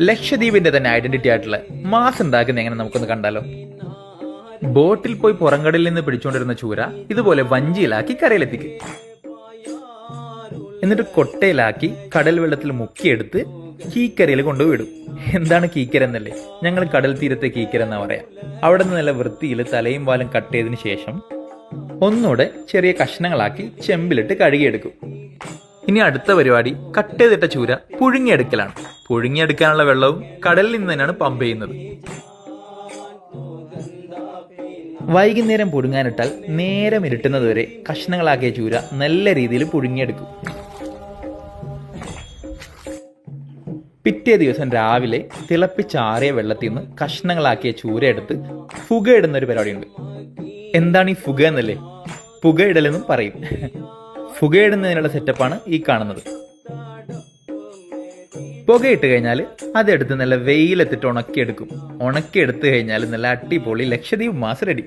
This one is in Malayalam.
ലക്ഷദ്വീപിന്റെ തന്നെ ഐഡന്റിറ്റി ആയിട്ടുള്ള മാസ് ഉണ്ടാക്കുന്ന എങ്ങനെ നമുക്കൊന്ന് കണ്ടാലോ. ബോട്ടിൽ പോയി പുറംകടലിൽ നിന്ന് പിടിച്ചുകൊണ്ടിരുന്ന ചൂര ഇതുപോലെ വഞ്ചിയിലാക്കി കരയിലെത്തിക്കും. എന്നിട്ട് കൊട്ടയിലാക്കി കടൽ വെള്ളത്തിൽ മുക്കിയെടുത്ത് കീക്കരയിൽ കൊണ്ടുപോയിടും. എന്താണ് കീക്കര എന്നല്ലേ? ഞങ്ങൾ കടൽ തീരത്തെ കീക്കര എന്നാ പറയാം. അവിടെ നിന്ന് നല്ല വൃത്തിയിൽ തലയും വാലും കട്ട് ചെയ്തതിനു ശേഷം ഒന്നുകൂടെ ചെറിയ കഷ്ണങ്ങളാക്കി ചെമ്പിലിട്ട് കഴുകിയെടുക്കും. ഇനി അടുത്ത പരിപാടി കട്ട് ചെയ്തിട്ട ചൂര പുഴുങ്ങിയെടുക്കലാണ്. പുഴുങ്ങിയെടുക്കാനുള്ള വെള്ളവും കടലിൽ നിന്ന് തന്നെയാണ് പമ്പ് ചെയ്യുന്നത്. വൈകുന്നേരം പുഴുങ്ങാനിട്ടാൽ നേരം ഇരുട്ടുന്നതുവരെ കഷ്ണങ്ങളാക്കിയ ചൂര നല്ല രീതിയിൽ പുഴുങ്ങിയെടുക്കും. പിറ്റേ ദിവസം രാവിലെ തിളപ്പിച്ചാറിയ വെള്ളത്തിൽ നിന്ന് കഷ്ണങ്ങളാക്കിയ ചൂര എടുത്ത് പുകയിടുന്ന ഒരു പരിപാടിയുണ്ട്. എന്താണ് ഈ പുക എന്നല്ലേ? പുകയിടലെന്നും പറയും. പുകയിടുന്നതിനുള്ള സെറ്റപ്പാണ് ഈ കാണുന്നത്. പുകയിട്ട് കഴിഞ്ഞാൽ അതെടുത്ത് നല്ല വെയിലെത്തിട്ട് ഉണക്കിയെടുക്കും. ഉണക്കിയെടുത്തു കഴിഞ്ഞാൽ നല്ല അടിപൊളി ലക്ഷദ്വീപ് മാസ് റെഡി.